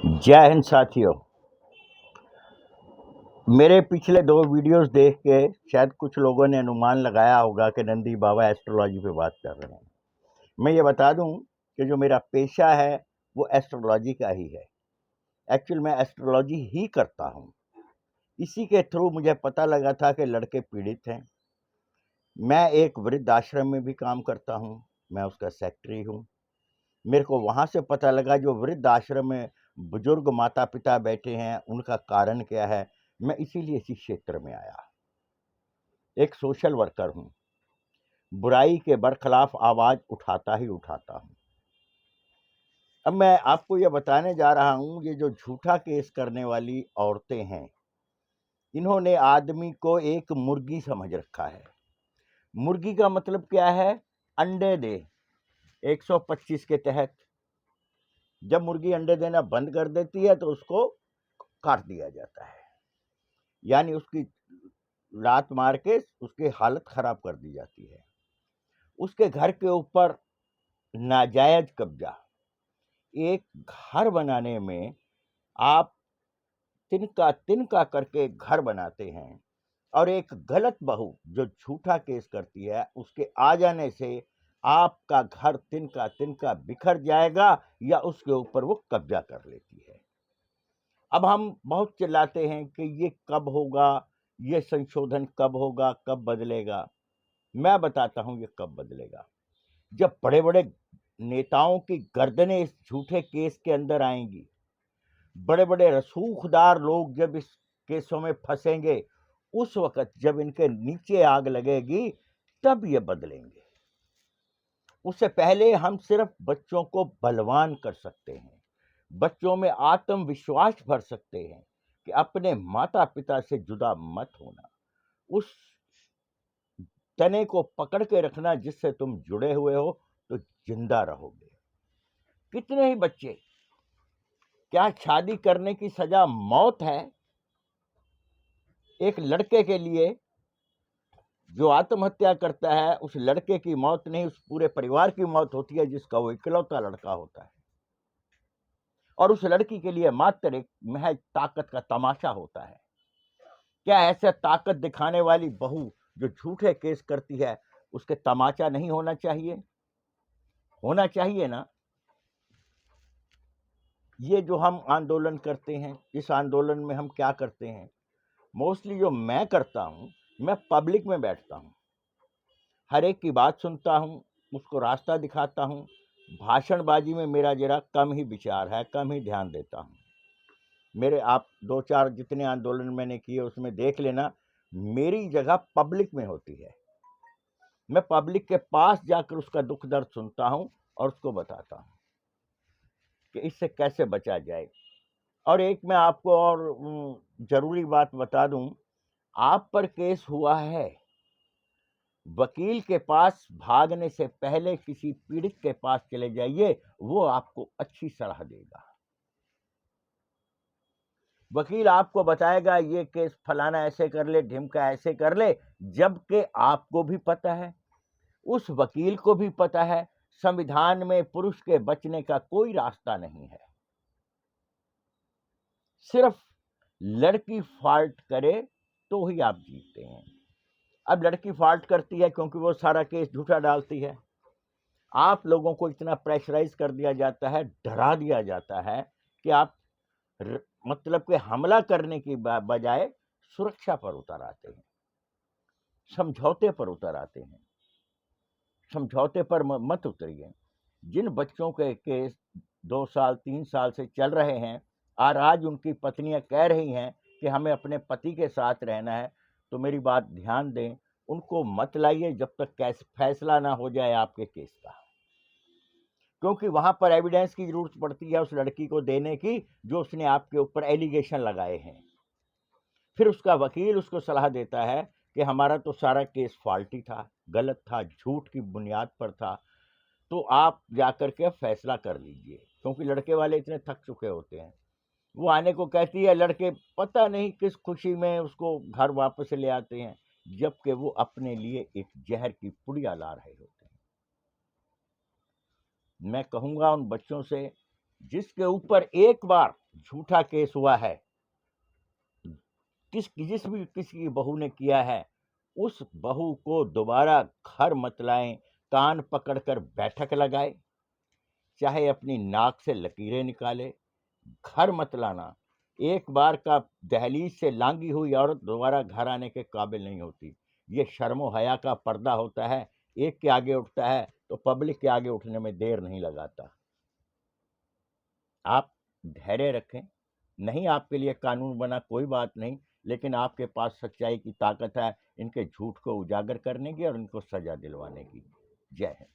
जय हिंद साथियों। मेरे पिछले 2 वीडियोस देख के शायद कुछ लोगों ने अनुमान लगाया होगा कि नंदी बाबा एस्ट्रोलॉजी पे बात कर रहे हैं। मैं ये बता दूं कि जो मेरा पेशा है वो एस्ट्रोलॉजी का ही है। एक्चुअल मैं एस्ट्रोलॉजी ही करता हूं। इसी के थ्रू मुझे पता लगा था कि लड़के पीड़ित हैं। मैं एक वृद्ध आश्रम में भी काम करता हूं, मैं उसका सेक्रेटरी हूं। मेरे को वहां से पता लगा जो वृद्ध आश्रम में बुजुर्ग माता पिता बैठे हैं उनका कारण क्या है। मैं इसीलिए इसी क्षेत्र में आया। एक सोशल वर्कर हूं, बुराई के बरखिलाफ आवाज उठाता ही उठाता हूं। अब मैं आपको यह बताने जा रहा हूं, ये जो झूठा केस करने वाली औरतें हैं, इन्होंने आदमी को एक मुर्गी समझ रखा है। मुर्गी का मतलब क्या है? अंडे दे। 125 के तहत जब मुर्गी अंडे देना बंद कर देती है तो उसको काट दिया जाता है, यानी उसकी लात मार के उसकी हालत खराब कर दी जाती है। उसके घर के ऊपर नाजायज कब्जा। एक घर बनाने में आप तिनका तिनका करके घर बनाते हैं और एक गलत बहू जो झूठा केस करती है उसके आ जाने से आपका घर तिनका तिनका बिखर जाएगा या उसके ऊपर वो कब्जा कर लेती है। अब हम बहुत चिल्लाते हैं कि ये कब होगा, ये संशोधन कब होगा, कब बदलेगा। मैं बताता हूं ये कब बदलेगा। जब बड़े बड़े नेताओं की गर्दनें इस झूठे केस के अंदर आएंगी, बड़े बड़े रसूखदार लोग जब इस केसों में फंसेंगे, उस वक्त जब इनके नीचे आग लगेगी तब ये बदलेंगे। उससे पहले हम सिर्फ बच्चों को बलवान कर सकते हैं, बच्चों में आत्मविश्वास भर सकते हैं कि अपने माता पिता से जुदा मत होना। उस तने को पकड़ के रखना जिससे तुम जुड़े हुए हो तो जिंदा रहोगे। कितने ही बच्चे, क्या शादी करने की सजा मौत है? एक लड़के के लिए जो आत्महत्या करता है उस लड़के की मौत नहीं, उस पूरे परिवार की मौत होती है जिसका वो इकलौता लड़का होता है। और उस लड़की के लिए मात्र एक महज ताकत का तमाशा होता है। क्या ऐसे ताकत दिखाने वाली बहू जो झूठे केस करती है उसके तमाचा नहीं होना चाहिए? होना चाहिए ना। ये जो हम आंदोलन करते हैं, इस आंदोलन में हम क्या करते हैं? मोस्टली जो मैं करता हूं, मैं पब्लिक में बैठता हूं, हर एक की बात सुनता हूं, उसको रास्ता दिखाता हूं। भाषणबाजी में मेरा जरा कम ही विचार है, कम ही ध्यान देता हूं। मेरे आप 2-4 जितने आंदोलन मैंने किए उसमें देख लेना, मेरी जगह पब्लिक में होती है। मैं पब्लिक के पास जाकर उसका दुख दर्द सुनता हूं और उसको बताता हूं कि इससे कैसे बचा जाए। और एक मैं आपको और जरूरी बात बता दूं, आप पर केस हुआ है, वकील के पास भागने से पहले किसी पीड़ित के पास चले जाइए, वो आपको अच्छी सलाह देगा। वकील आपको बताएगा ये केस फलाना ऐसे कर ले, ढिमका ऐसे कर ले, जबकि आपको भी पता है, उस वकील को भी पता है, संविधान में पुरुष के बचने का कोई रास्ता नहीं है। सिर्फ लड़की फॉल्ट करे तो ही आप जीतते हैं। अब लड़की फॉल्ट करती है क्योंकि वो सारा केस झूठा डालती है। आप लोगों को इतना प्रेशराइज कर दिया जाता है, डरा दिया जाता है कि आप मतलब कि हमला करने की बजाय सुरक्षा पर उतर आते हैं, समझौते पर उतर आते हैं। समझौते पर मत उतरिए। जिन बच्चों के केस 2 साल 3 साल से चल रहे हैं और आज उनकी पत्नियां कह रही हैं कि हमें अपने पति के साथ रहना है, तो मेरी बात ध्यान दें, उनको मत लाइए जब तक फैसला ना हो जाए आपके केस का, क्योंकि वहां पर एविडेंस की जरूरत पड़ती है उस लड़की को देने की जो उसने आपके ऊपर एलिगेशन लगाए हैं। फिर उसका वकील उसको सलाह देता है कि हमारा तो सारा केस फॉल्टी था, गलत था, झूठ की बुनियाद पर था, तो आप जाकर के फैसला कर लीजिए। क्योंकि लड़के वाले इतने थक चुके होते हैं। वो आने को कहती है, लड़के पता नहीं किस खुशी में उसको घर वापस ले आते हैं, जबकि वो अपने लिए एक जहर की पुड़िया ला रहे होते हैं। मैं कहूंगा उन बच्चों से, जिसके ऊपर एक बार झूठा केस हुआ है, जिस भी किसी की बहू ने किया है, उस बहू को दोबारा घर मत लाएं, कान पकड़कर बैठक लगाए, चाहे अपनी नाक से लकीरें निकाले, घर मत लाना। एक बार का दहलीज से लांगी हुई औरत दोबारा घर आने के काबिल नहीं होती। ये शर्मो हया का पर्दा होता है, एक के आगे उठता है तो पब्लिक के आगे उठने में देर नहीं लगाता। आप धैर्य रखें, नहीं आपके लिए कानून बना कोई बात नहीं, लेकिन आपके पास सच्चाई की ताकत है इनके झूठ को उजागर करने की और इनको सजा दिलवाने की। जय हिंद।